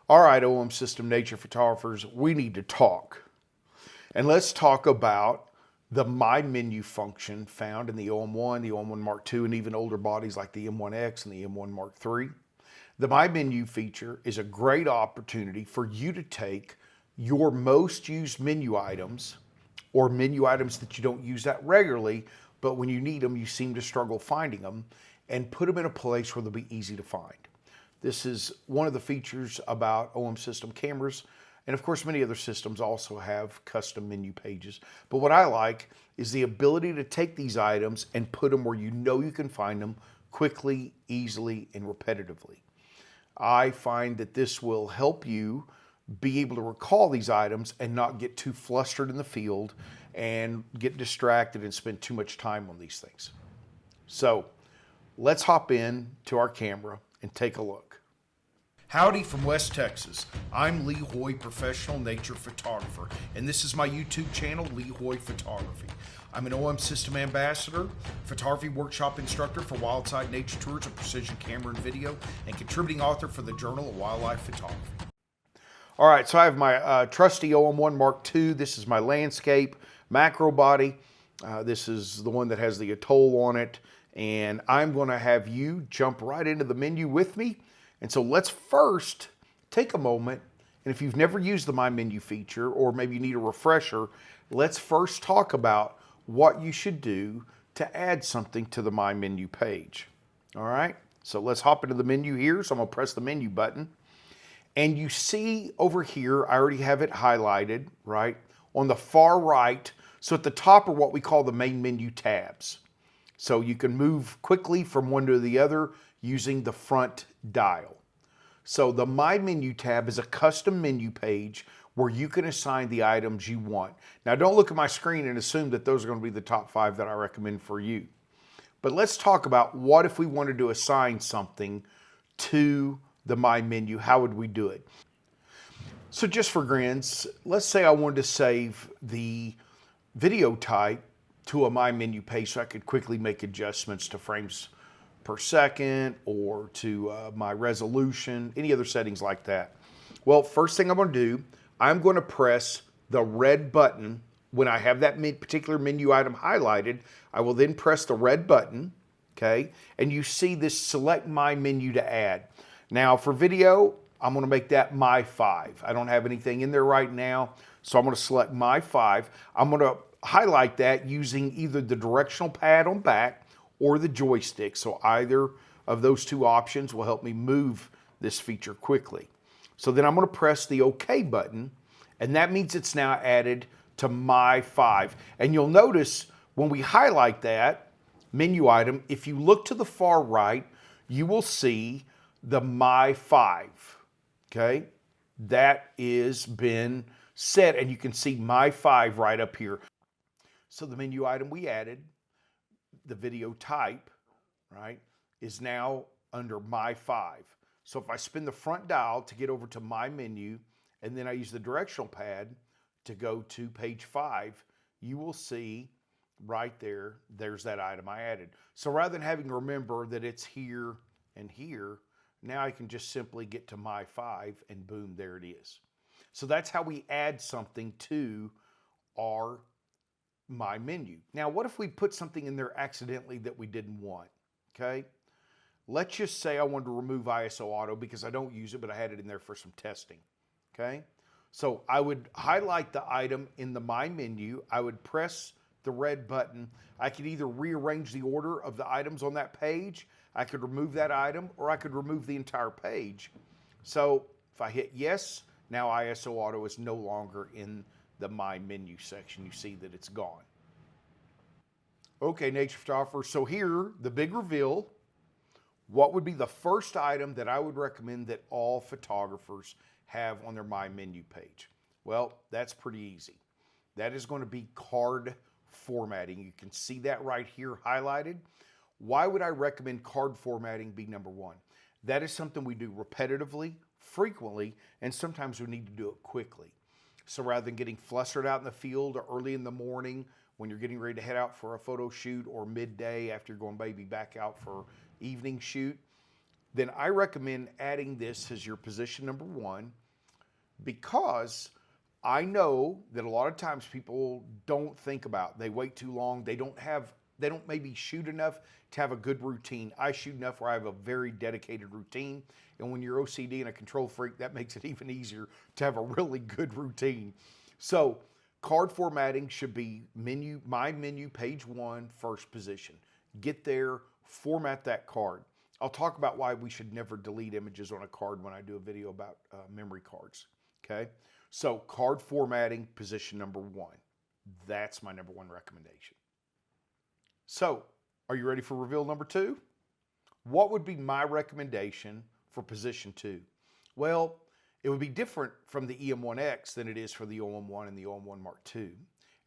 All right, OM System Nature photographers, we need to talk. And let's talk about the MyMenu function found in the OM1, the OM1 Mark II, and even older bodies like the M1X and the M1 Mark III. The MyMenu feature is a great opportunity for you to take your most used menu items or menu items that you don't use that regularly, but when you need them, you seem to struggle finding them, and put them in a place where they'll be easy to find. This is one of the features about OM system cameras, and of course many other systems also have custom menu pages. But what I like is the ability to take these items and put them where you know you can find them quickly, easily, and repetitively. I find that this will help you be able to recall these items and not get too flustered in the field and get distracted and spend too much time on these things. So let's hop in to our camera and take a look. Howdy from West Texas. I'm Lee Hoy, professional nature photographer, and this is my YouTube channel, Lee Hoy Photography. I'm an OM System Ambassador, photography workshop instructor for Wildside Nature Tours of Precision Camera and Video, and contributing author for the Journal of Wildlife Photography. All right, so I have my trusty OM1 Mark II. This is my landscape macro body. This is the one that has the atoll on it, and I'm going to have you jump right into the menu with me. And so let's first take a moment, and if you've never used the MyMenu feature, or maybe you need a refresher, let's first talk about what you should do to add something to the MyMenu page. All right, so let's hop into the menu here. So I'm gonna press the menu button, and you see over here, I already have it highlighted, right? On the far right, so at the top are what we call the main menu tabs. So you can move quickly from one to the other using the front dial. So the My Menu tab is a custom menu page where you can assign the items you want. Now don't look at my screen and assume that those are going to be the top 5 that I recommend for you. But let's talk about what if we wanted to assign something to the My Menu, how would we do it? So just for grins, let's say I wanted to save the video type to a My Menu page so I could quickly make adjustments to frames per second or to my resolution, any other settings like that. Well, first thing I'm going to do, I'm going to press the red button when I have that particular menu item highlighted. I will then press the red button, okay? And you see this select My Menu to add. Now for video, I'm going to make that My 5. I don't have anything in there right now, so I'm going to select My 5. I'm going to highlight that using either the directional pad on back or the joystick. So either of those two options will help me move this feature quickly. So then I'm going to press the OK button, and that means it's now added to My 5. And you'll notice when we highlight that menu item, if you look to the far right, you will see the My 5. Okay? That is been set, and you can see My 5 right up here. So the menu item we added, the video type, right, is now under My 5. So if I spin the front dial to get over to My Menu, and then I use the directional pad to go to page 5, you will see right there, there's that item I added. So rather than having to remember that it's here and here, now I can just simply get to My 5 and boom, there it is. So that's how we add something to our My Menu. Now, what if we put something in there accidentally that we didn't want, okay? Let's just say I wanted to remove ISO Auto because I don't use it, but I had it in there for some testing, okay? So I would highlight the item in the My Menu. I would press the red button. I could either rearrange the order of the items on that page, I could remove that item, or I could remove the entire page. So if I hit yes, now ISO Auto is no longer in the My Menu section. You see that it's gone. Okay, nature photographer, so here, the big reveal. What would be the first item that I would recommend that all photographers have on their My Menu page? Well, that's pretty easy. That is going to be card formatting. You can see that right here highlighted. Why would I recommend card formatting be number 1? That is something we do repetitively, frequently, and sometimes we need to do it quickly. So rather than getting flustered out in the field or early in the morning when you're getting ready to head out for a photo shoot, or midday after you're going maybe back out for evening shoot, then I recommend adding this as your position number 1, because I know that a lot of times people don't think about, they wait too long, they don't maybe shoot enough to have a good routine. I shoot enough where I have a very dedicated routine, and when you're OCD and a control freak, that makes it even easier to have a really good routine. So card formatting should be my menu page 1, first position. Get there, format that card. I'll talk about why we should never delete images on a card when I do a video about memory cards. Okay, so card formatting, position number 1. That's my number 1 recommendation. So, are you ready for reveal number 2? What would be my recommendation for position 2? Well, it would be different from the EM1X than it is for the OM1 and the OM1 Mark II.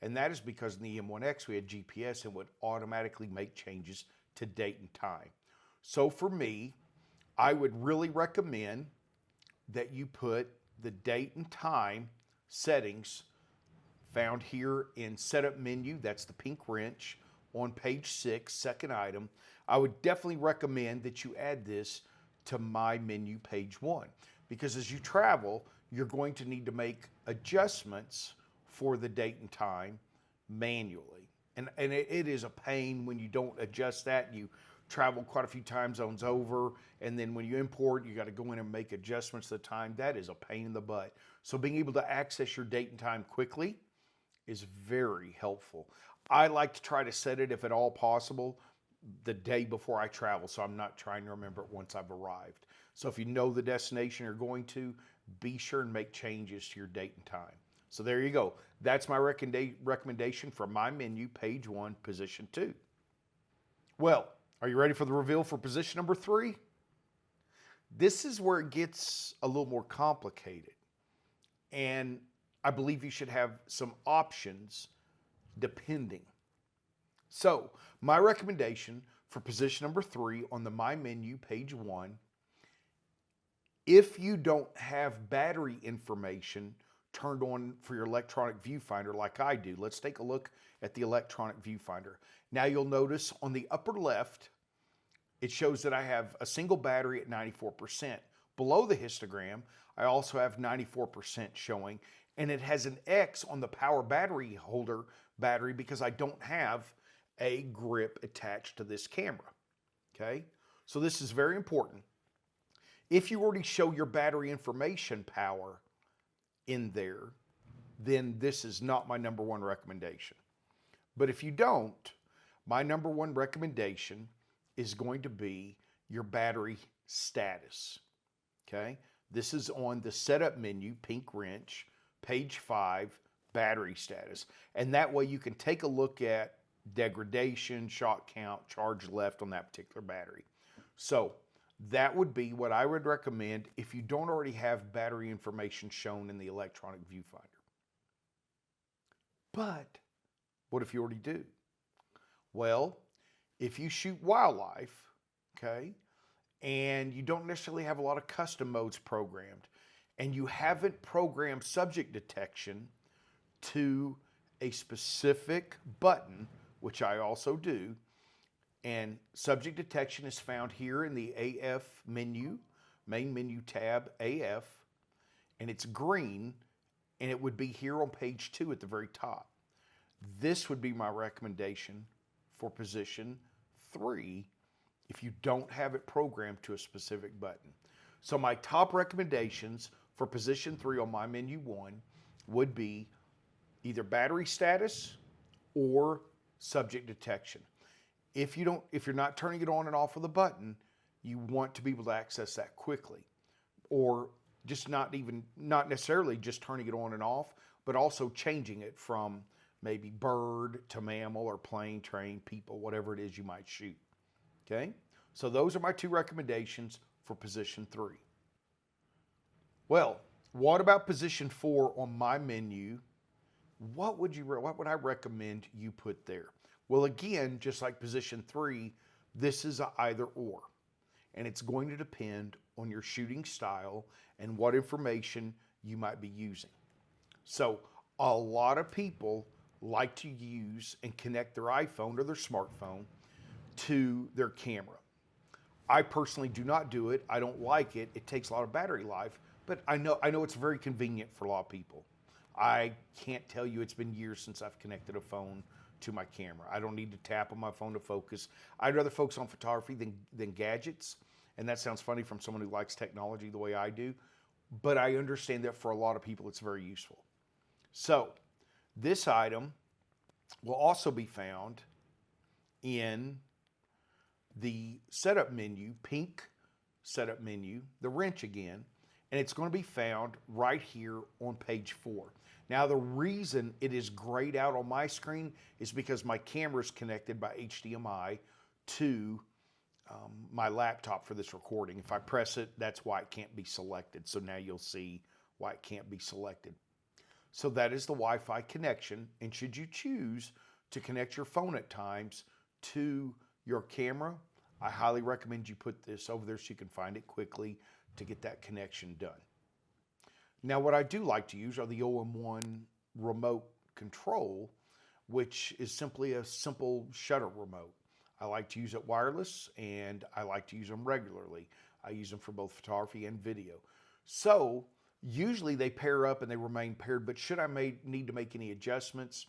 And that is because in the EM1X we had GPS and would automatically make changes to date and time. So for me, I would really recommend that you put the date and time settings found here in setup menu, that's the pink wrench, on page 6, second item. I would definitely recommend that you add this to my menu page 1, because as you travel, you're going to need to make adjustments for the date and time manually. And it is a pain when you don't adjust that and you travel quite a few time zones over, and then when you import, you got to go in and make adjustments to the time. That is a pain in the butt. So being able to access your date and time quickly is very helpful. I like to try to set it, if at all possible, the day before I travel, so I'm not trying to remember it once I've arrived. So if you know the destination you're going to, be sure and make changes to your date and time. So there you go. That's my recommendation for my menu, page 1, position 2. Well, are you ready for the reveal for position number 3? This is where it gets a little more complicated, and I believe you should have some options depending. So my recommendation for position number 3 on the My Menu, page 1, if you don't have battery information turned on for your electronic viewfinder like I do, let's take a look at the electronic viewfinder. Now you'll notice on the upper left, it shows that I have a single battery at 94%. Below the histogram, I also have 94% showing, and it has an X on the power battery holder battery because I don't have a grip attached to this camera. Okay, so this is very important. If you already show your battery information power in there, then this is not my number 1 recommendation. But if you don't, my number 1 recommendation is going to be your battery status. Okay, this is on the setup menu, pink wrench, page 5, battery status. And that way you can take a look at degradation, shot count, charge left on that particular battery. So that would be what I would recommend if you don't already have battery information shown in the electronic viewfinder. But what if you already do? Well, if you shoot wildlife, okay, and you don't necessarily have a lot of custom modes programmed, and you haven't programmed subject detection to a specific button, which I also do, and subject detection is found here in the AF menu, main menu tab, AF, and it's green, and it would be here on page 2 at the very top. This would be my recommendation for position 3 if you don't have it programmed to a specific button. So my top recommendations for position 3 on my menu 1 would be either battery status or subject detection. If you're not turning it on and off with a button, you want to be able to access that quickly, or just not necessarily just turning it on and off, but also changing it from maybe bird to mammal or plane, train, people, whatever it is you might shoot. Okay, so those are my 2 recommendations for position 3. Well, what about position 4 on my menu? What would I recommend you put there? Well, again, just like position 3, this is a either or, and it's going to depend on your shooting style and what information you might be using. So a lot of people like to use and connect their iPhone or their smartphone to their camera. I personally do not do it. I don't like it. It takes a lot of battery life, but I know it's very convenient for a lot of people. I can't tell you, it's been years since I've connected a phone to my camera. I don't need to tap on my phone to focus. I'd rather focus on photography than gadgets. And that sounds funny from someone who likes technology the way I do, but I understand that for a lot of people it's very useful. So this item will also be found in the setup menu, pink setup menu, the wrench again, and it's going to be found right here on page 4. Now, the reason it is grayed out on my screen is because my camera is connected by HDMI to my laptop for this recording. If I press it, that's why it can't be selected. So now you'll see why it can't be selected. So that is the Wi-Fi connection, and should you choose to connect your phone at times to your camera, I highly recommend you put this over there so you can find it quickly to get that connection done. Now, what I do like to use are the OM1 remote control, which is simply a simple shutter remote. I like to use it wireless, and I like to use them regularly. I use them for both photography and video. So usually they pair up and they remain paired, but should I need to make any adjustments,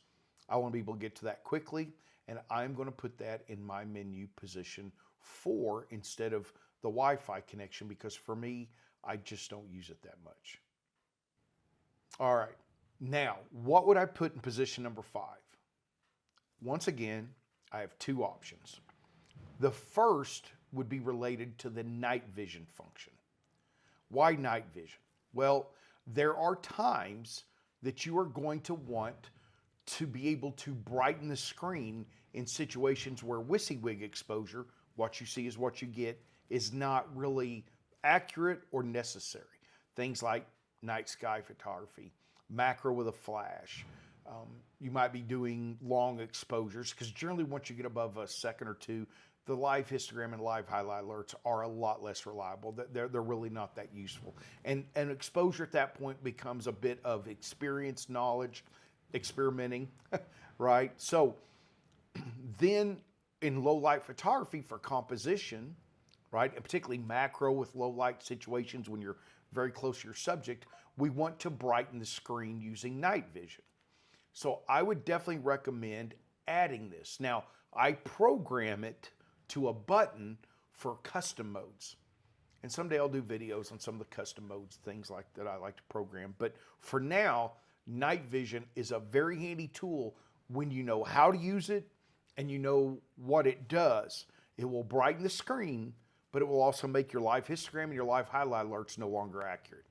I want to be able to get to that quickly, and I'm going to put that in my menu position 4 instead of the Wi-Fi connection, because for me, I just don't use it that much. All right, now what would I put in position number 5? Once again, I have 2 options. The first would be related to the night vision function. Why night vision? Well, there are times that you are going to want to be able to brighten the screen in situations where WYSIWYG exposure, what you see is what you get, is not really accurate or necessary. Things like night sky photography, macro with a flash. You might be doing long exposures, because generally once you get above a second or 2, the live histogram and live highlight alerts are a lot less reliable. They're really not that useful. And exposure at that point becomes a bit of experience, knowledge, experimenting, right? So then in low light photography for composition, right, and particularly macro with low light situations when you're very close to your subject, we want to brighten the screen using night vision. So I would definitely recommend adding this. Now, I program it to a button for custom modes. And someday I'll do videos on some of the custom modes, things like that I like to program. But for now, night vision is a very handy tool when you know how to use it and you know what it does. It will brighten the screen, but it will also make your live histogram and your live highlight alerts no longer accurate.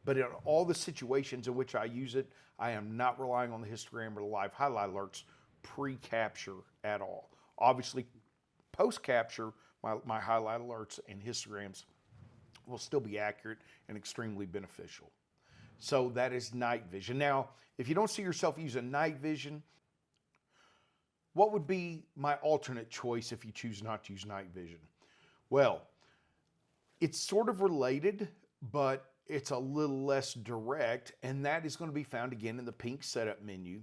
But in all the situations in which I use it, I am not relying on the histogram or the live highlight alerts pre-capture at all. Obviously, post-capture, my highlight alerts and histograms will still be accurate and extremely beneficial. So that is night vision. Now, if you don't see yourself using night vision, what would be my alternate choice if you choose not to use night vision? Well, it's sort of related, but it's a little less direct, and that is going to be found again in the pink setup menu,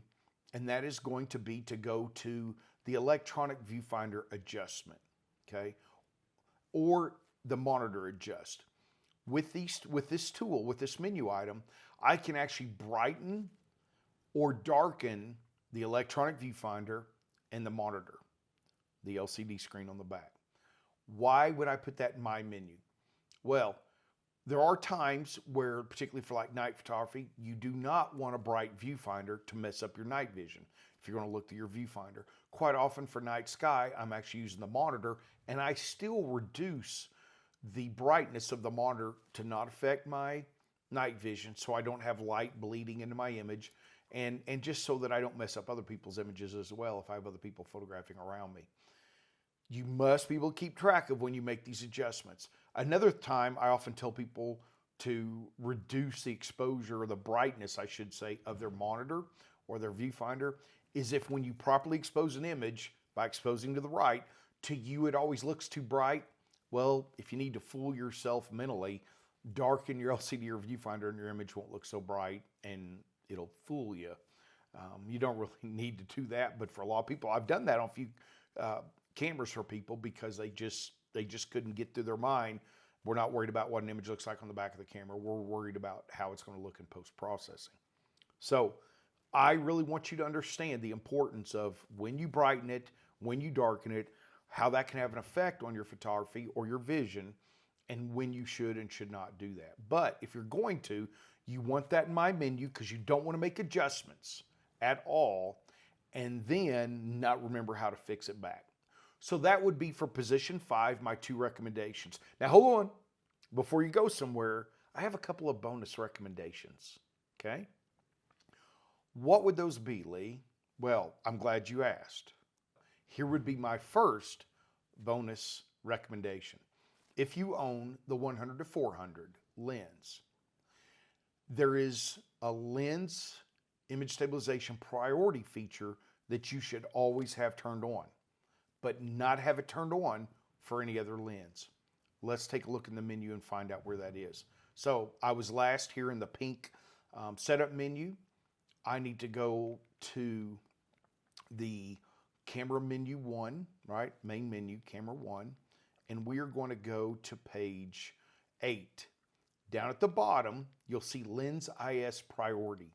and that is going to be to go to the electronic viewfinder adjustment, okay, or the monitor adjust. With this tool, with this menu item, I can actually brighten or darken the electronic viewfinder and the monitor, the LCD screen on the back. Why would I put that in my menu? Well, there are times where, particularly for like night photography, you do not want a bright viewfinder to mess up your night vision if you're going to look through your viewfinder. Quite often for night sky, I'm actually using the monitor, and I still reduce the brightness of the monitor to not affect my night vision so I don't have light bleeding into my image, and just so that I don't mess up other people's images as well if I have other people photographing around me. You must be able to keep track of when you make these adjustments. Another time, I often tell people to reduce the exposure, or the brightness, I should say, of their monitor or their viewfinder, is if when you properly expose an image by exposing to the right, to you it always looks too bright. Well, if you need to fool yourself mentally, darken your LCD or viewfinder and your image won't look so bright and it'll fool you. You don't really need to do that, but for a lot of people, I've done that on a few cameras for people because they just They just couldn't get through their mind. We're not worried about what an image looks like on the back of the camera. We're worried about how it's going to look in post-processing. So I really want you to understand the importance of when you brighten it, when you darken it, how that can have an effect on your photography or your vision, and when you should and should not do that. But if you're going to, you want that in MyMenu because you don't want to make adjustments at all and then not remember how to fix it back. So that would be for position 5, my 2 recommendations. Now hold on, before you go somewhere, I have a couple of bonus recommendations, okay? What would those be, Lee? Well, I'm glad you asked. Here would be my first bonus recommendation. If you own the 100 to 400 lens, there is a lens image stabilization priority feature that you should always have turned on, but not have it turned on for any other lens. Let's take a look in the menu and find out where that is. So I was last here in the pink setup menu. I need to go to the camera menu 1, right? Main menu, camera 1. And we are going to go to page 8. Down at the bottom, you'll see Lens IS Priority.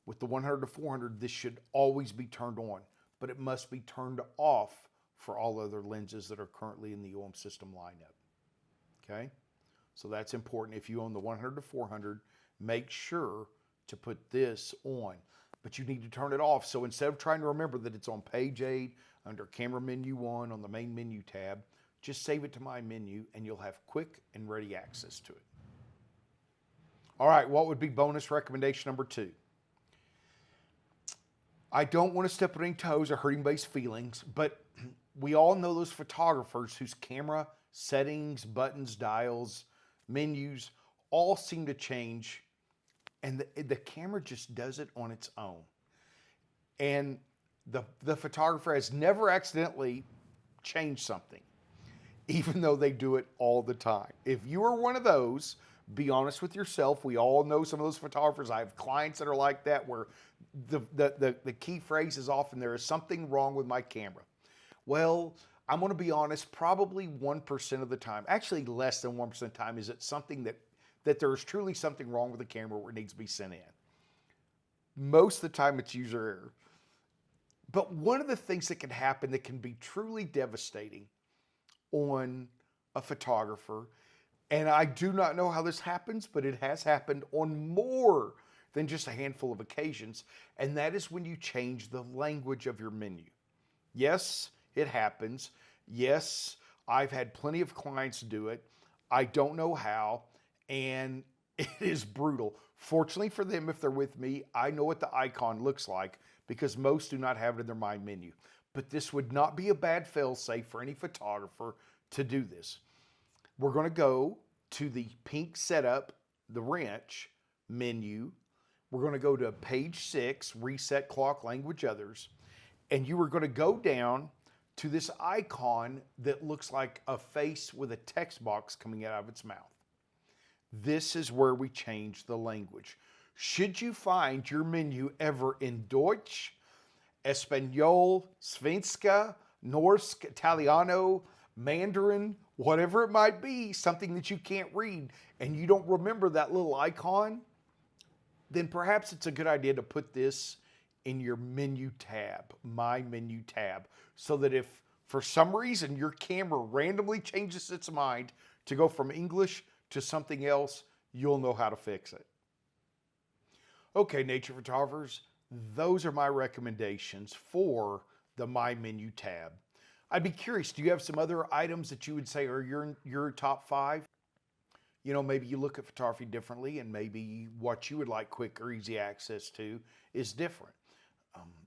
With the 100 to 400, this should always be turned on, but it must be turned off for all other lenses that are currently in the OM system lineup. Okay? So that's important. If you own the 100 to 400, make sure to put this on, but you need to turn it off. So instead of trying to remember that it's on page 8 under camera menu 1 on the main menu tab, just save it to MyMenu and you'll have quick and ready access to it. All right, what would be bonus recommendation number 2? I don't want to step on any toes or hurt anybody's feelings, but we all know those photographers whose camera settings, buttons, dials, menus all seem to change, and the camera just does it on its own. And the photographer has never accidentally changed something, even though they do it all the time. If you are one of those, be honest with yourself. We all know some of those photographers. I have clients that are like that, where the key phrase is often, there is something wrong with my camera. Well, I'm going to be honest, probably 1% of the time, actually less than 1% of the time, is it something that there is truly something wrong with the camera where it needs to be sent in. Most of the time it's user error. But one of the things that can happen that can be truly devastating on a photographer, and I do not know how this happens, but it has happened on more than just a handful of occasions, and that is when you change the language of your menu. Yes, it happens. Yes, I've had plenty of clients do it. I don't know how, and it is brutal. Fortunately for them, if they're with me, I know what the icon looks like because most do not have it in their MyMenu. But this would not be a bad fail-safe for any photographer to do this. We're going to go to the pink setup, the wrench menu. We're going to go to page 6, reset clock language others. And you are going to go down to this icon that looks like a face with a text box coming out of its mouth. This is where we change the language. Should you find your menu ever in Deutsch, Espanol, Svenska, Norse, Italiano, Mandarin, whatever it might be, something that you can't read, and you don't remember that little icon, then perhaps it's a good idea to put this in your menu tab, MyMenu tab, so that if for some reason your camera randomly changes its mind to go from English to something else, you'll know how to fix it. Okay, nature photographers, those are my recommendations for the MyMenu tab. I'd be curious, do you have some other items that you would say are your top 5? You know, maybe you look at photography differently, and maybe what you would like quick or easy access to is different.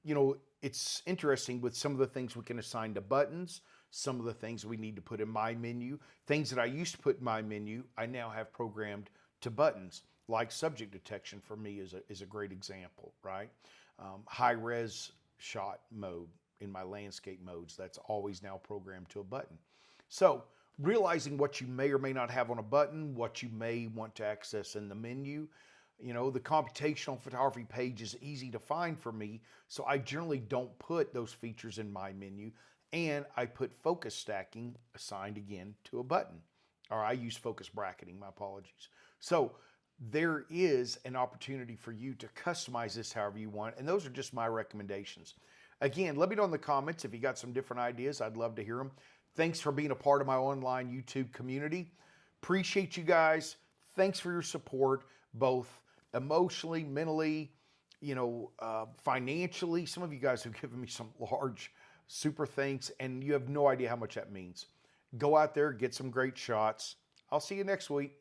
You know, it's interesting with some of the things we can assign to buttons, some of the things we need to put in MyMenu, things that I used to put in MyMenu, I now have programmed to buttons, like subject detection for me is a great example, right? High-res shot mode in my landscape modes, that's always now programmed to a button. So realizing what you may or may not have on a button, what you may want to access in the menu. You know, the computational photography page is easy to find for me, so I generally don't put those features in MyMenu. And I put focus stacking assigned again to a button. Or I use focus bracketing, my apologies. So there is an opportunity for you to customize this however you want. And those are just my recommendations. Again, let me know in the comments if you got some different ideas. I'd love to hear them. Thanks for being a part of my online YouTube community. Appreciate you guys. Thanks for your support, both emotionally, mentally, financially. Some of you guys have given me some large super thanks, and you have no idea how much that means. Go out there, get some great shots. I'll see you next week.